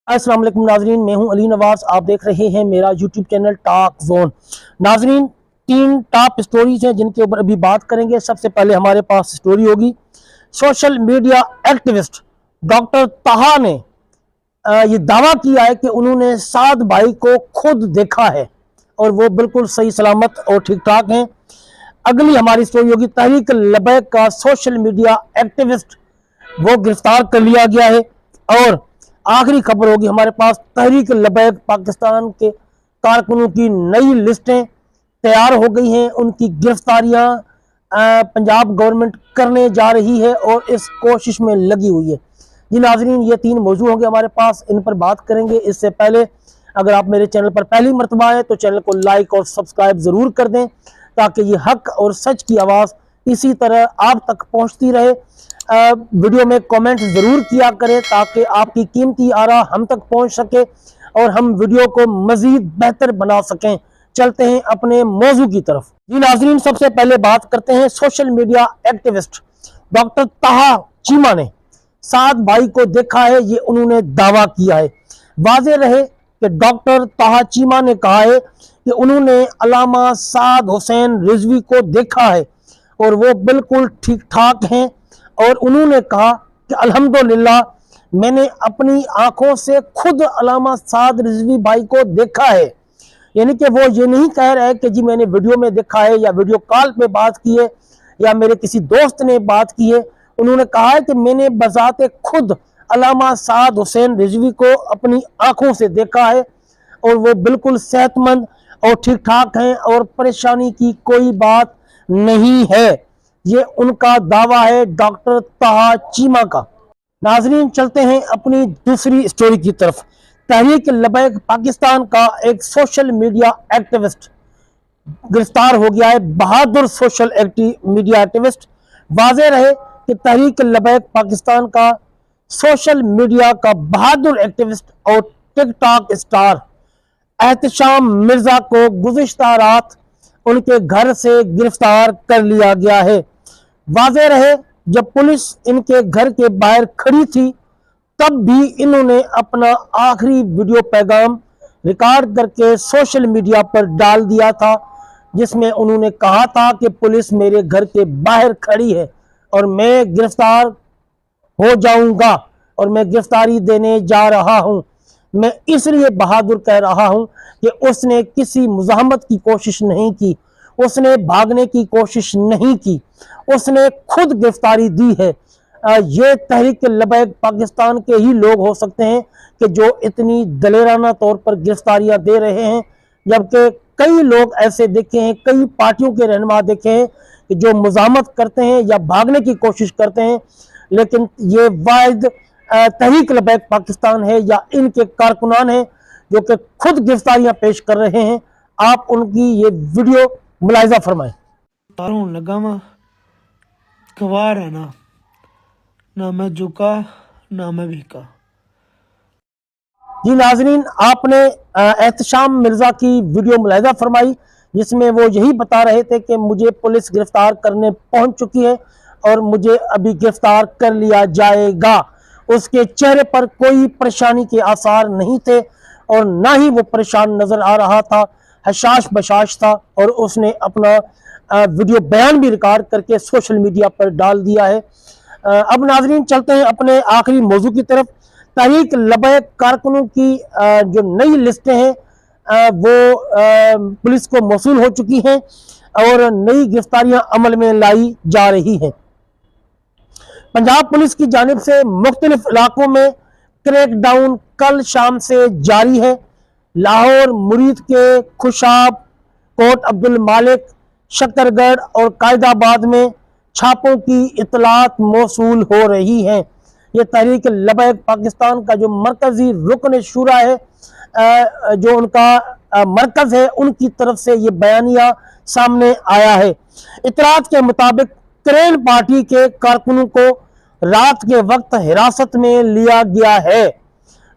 अस्सलाम वालेकुम नाजरीन, मैं हूं अली नवाज। आप देख रहे हैं मेरा यूट्यूब चैनल टॉक जोन। नाजरीन, 3 टॉप स्टोरीज हैं जिनके ऊपर अभी बात करेंगे। सबसे पहले हमारे पास स्टोरी होगी सोशल मीडिया एक्टिविस्ट डॉक्टर ताहा ने ये दावा किया है कि उन्होंने साद भाई को खुद देखा है और वो बिल्कुल सही सलामत और ठीक ठाक हैं। अगली हमारी स्टोरी होगी तहरीक लबैक का सोशल मीडिया एक्टिविस्ट वो गिरफ्तार कर लिया गया है। और आखिरी खबर होगी हमारे पास तहरीक लबैक पाकिस्तान के कारकुनों की नई लिस्टें तैयार हो गई हैं। उनकी गिरफ्तारियां पंजाब गवर्नमेंट करने जा रही है और इस कोशिश में लगी हुई है। जी नाजरीन, ये 3 मौजू होंगे हमारे पास, इन पर बात करेंगे। इससे पहले अगर आप मेरे चैनल पर पहली मरतबा है तो चैनल को लाइक और सब्सक्राइब ज़रूर कर दें ताकि ये हक और सच की आवाज़ इसी तरह आप तक पहुंचती रहे। वीडियो में कमेंट ज़रूर किया करें ताकि आपकी कीमती आरा हम तक पहुंच सके और हम वीडियो को मज़ीद बेहतर बना सकें। चलते हैं अपने मौजू की तरफ। जी नाजरीन, सबसे पहले बात करते हैं सोशल मीडिया एक्टिविस्ट डॉक्टर ताहा चीमा ने साद भाई को देखा है, ये उन्होंने दावा किया है। वाज़ेह रहे कि डॉक्टर ताहा चीमा ने कहा है कि उन्होंने अल्लामा साद हुसैन रिजवी को देखा है और वो बिल्कुल ठीक ठाक हैं। और उन्होंने कहा कि अल्हम्दुलिल्लाह मैंने अपनी आंखों से खुद अल्लामा साद रिजवी भाई को देखा है। यानी कि वो ये नहीं कह रहे कि जी मैंने वीडियो में देखा है या वीडियो कॉल पे बात की है या मेरे किसी दोस्त ने बात की है। उन्होंने कहा है कि मैंने बजाते खुद अल्लामा साद हुसैन रिजवी को अपनी आंखों से देखा है और वो बिल्कुल सेहतमंद और ठीक ठाक हैं और परेशानी की कोई बात नहीं है। ये उनका दावा है डॉक्टर ताहा चीमा का। नाजरीन, चलते हैं अपनी दूसरी स्टोरी की तरफ। तहरीक लबैक पाकिस्तान का एक सोशल मीडिया एक्टिविस्ट गिरफ्तार हो गया है। बहादुर सोशल मीडिया एक्टिविस्ट। वाज़ेह रहे कि तहरीक लबैक पाकिस्तान का सोशल मीडिया का बहादुर एक्टिविस्ट और टिकटॉक स्टार एहतशाम मिर्जा को गुज़िश्ता रात उनके घर से गिरफ्तार कर लिया गया है। वाज़ेह रहे जब पुलिस इनके घर के बाहर खड़ी थी तब भी इन्होंने अपना आखिरी वीडियो पैगाम रिकॉर्ड करके सोशल मीडिया पर डाल दिया था जिसमें उन्होंने कहा था कि पुलिस मेरे घर के बाहर खड़ी है और मैं गिरफ्तार हो जाऊंगा और मैं गिरफ्तारी देने जा रहा हूं। मैं इसलिए बहादुर कह रहा हूं कि उसने किसी मुज़ाहमत की कोशिश नहीं की, उसने भागने की कोशिश नहीं की, उसने खुद गिरफ्तारी दी है। ये तहरीक लबैक पाकिस्तान के ही लोग हो सकते हैं कि जो इतनी दलेराना तौर पर गिरफ्तारियां दे रहे हैं, जबकि कई लोग ऐसे देखे हैं, कई पार्टियों के रहनुमा देखे हैं कि जो मुज़ाहमत करते हैं या भागने की कोशिश करते हैं, लेकिन ये वाहिद तहरीक लबैक पाकिस्तान है या इनके कारकुनान हैं जो कि खुद गिरफ्तारियां पेश कर रहे हैं। आप उनकी ये वीडियो मुलाहिजा फरमाएं। लगा वा गवार है ना मैं झुका ना मैं भीका। जी नाजरीन, आपने एहतशाम मिर्जा की वीडियो मुलाहिजा फरमाई जिसमें वो यही बता रहे थे कि मुझे पुलिस गिरफ्तार करने पहुंच चुकी है और मुझे अभी गिरफ्तार कर लिया जाएगा। उसके चेहरे पर कोई परेशानी के आसार नहीं थे और ना ही वो परेशान नजर आ रहा था, हशाश बशाश था। और उसने अपना वीडियो बयान भी रिकॉर्ड करके सोशल मीडिया पर डाल दिया है। अब नाजरीन, चलते हैं अपने आखिरी मौजू की तरफ। तहरीक लबैक कारकुनों की जो नई लिस्टें हैं वो पुलिस को मौसूल हो चुकी हैं और नई गिरफ्तारियां अमल में लाई जा रही हैं। पंजाब पुलिस की जानिब से मुख्तलिफ इलाकों में क्रैकडाउन कल शाम से जारी है। लाहौर, मुरीद के खुशाब, कोट अब्दुल मालिक, शकरगढ़ और कायदाबाद में छापों की इतलात मौसूल हो रही हैं। ये तहरीक लबैक पाकिस्तान का जो मरकजी रुकन शुरा है, जो उनका मरकज है, उनकी तरफ से ये बयानिया सामने आया है। इतलात के मुताबिक क्रेन पार्टी के कारकुनों को रात के वक्त हिरासत में लिया गया है।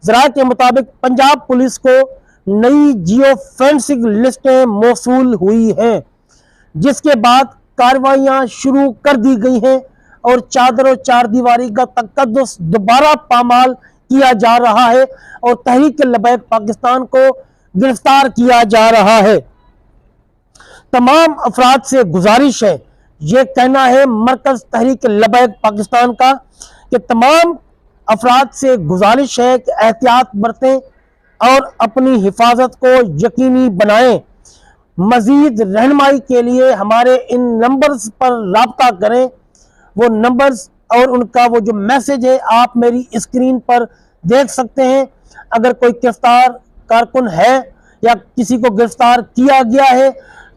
ज़राए के मुताबिक पंजाब पुलिस को नई जियो फोरेंसिक लिस्टें मौसूल हुई हैं जिसके बाद कार्रवाइयां शुरू कर दी गई हैं और चादर और चार दीवारी का तकद्दुस दोबारा पामाल کیا جا رہا ہے اور تحریک لبیک پاکستان کو گرفتار کیا جا رہا ہے۔ تمام افراد سے گزارش ہے، یہ کہنا ہے مرکز تحریک لبیک پاکستان کا کہ تمام افراد سے گزارش ہے کہ احتیاط برتیں اور اپنی حفاظت کو یقینی بنائیں۔ مزید رہنمائی کے لیے ہمارے ان نمبرز پر رابطہ کریں۔ وہ نمبرز اور ان کا وہ جو میسج ہے آپ میری اسکرین پر دیکھ سکتے ہیں۔ اگر کوئی گرفتار کارکن ہے یا کسی کو گرفتار کیا گیا ہے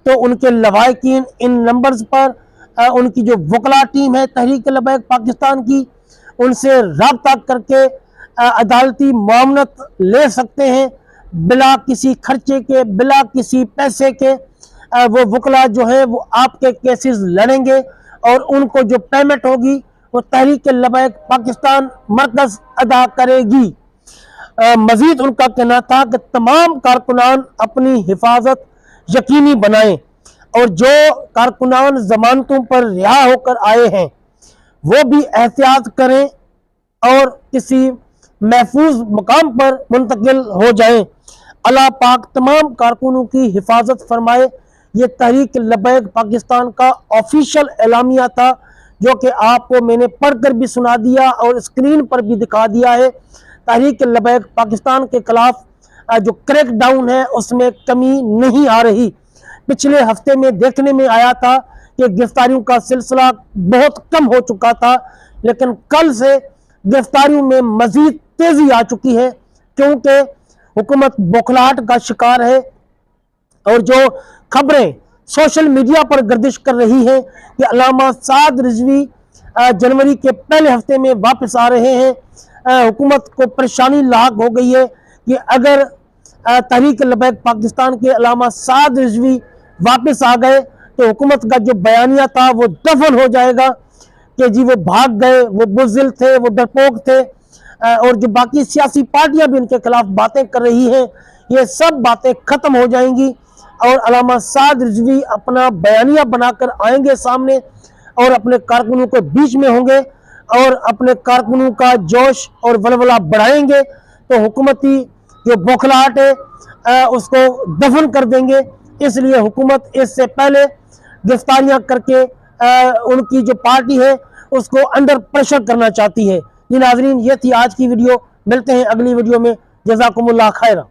تو ان کے لواحقین ان نمبرز پر ان کی جو وکلا ٹیم ہے تحریک لبیک پاکستان کی، ان سے رابطہ کر کے عدالتی معاونت لے سکتے ہیں بلا کسی خرچے کے، بلا کسی پیسے کے۔ وہ وکلا جو ہیں وہ آپ کے کیسز لڑیں گے اور ان کو جو پیمنٹ ہوگی وہ تحریک لبیک پاکستان مرکز ادا کرے گی۔ مزید ان کا کہنا تھا کہ تمام کارکنان اپنی حفاظت یقینی بنائیں اور جو کارکنان ضمانتوں پر رہا ہو کر آئے ہیں وہ بھی احتیاط کریں اور کسی محفوظ مقام پر منتقل ہو جائیں۔ اللہ پاک تمام کارکنوں کی حفاظت فرمائے۔ یہ تحریک لبیک پاکستان کا آفیشیل اعلامیہ تھا جو کہ آپ کو میں نے پڑھ کر بھی سنا دیا اور اسکرین پر بھی دکھا دیا ہے۔ تحریک لبیک پاکستان کے خلاف جو کریک ڈاؤن ہے اس میں کمی نہیں آ رہی۔ پچھلے ہفتے میں دیکھنے میں آیا تھا کہ گرفتاریوں کا سلسلہ بہت کم ہو چکا تھا، لیکن کل سے گرفتاریوں میں مزید تیزی آ چکی ہے کیونکہ حکومت بوکھلاہٹ کا شکار ہے اور جو خبریں سوشل میڈیا پر گردش کر رہی ہیں کہ علامہ سعد رضوی جنوری کے پہلے ہفتے میں واپس آ رہے ہیں، حکومت کو پریشانی لاحق ہو گئی ہے کہ اگر تحریک لبیک پاکستان کے علامہ سعد رضوی واپس آ گئے تو حکومت کا جو بیانیہ تھا وہ دفن ہو جائے گا کہ جی وہ بھاگ گئے، وہ بزدل تھے، وہ ڈرپوک تھے، اور جو باقی سیاسی پارٹیاں بھی ان کے خلاف باتیں کر رہی ہیں یہ سب باتیں ختم ہو جائیں گی اور علامہ سعد رضوی اپنا بیانیہ بنا کر آئیں گے سامنے اور اپنے کارکنوں کو بیچ میں ہوں گے اور اپنے کارکنوں کا جوش اور ولولہ بڑھائیں گے تو حکومتی جو بوکھلاہٹ ہے اس کو دفن کر دیں گے۔ اس لیے حکومت اس سے پہلے گرفتاریاں کر کے ان کی جو پارٹی ہے اس کو انڈر پریشر کرنا چاہتی ہے۔ جی ناظرین، یہ تھی آج کی ویڈیو، ملتے ہیں اگلی ویڈیو میں، جزاکم اللہ خیرہ۔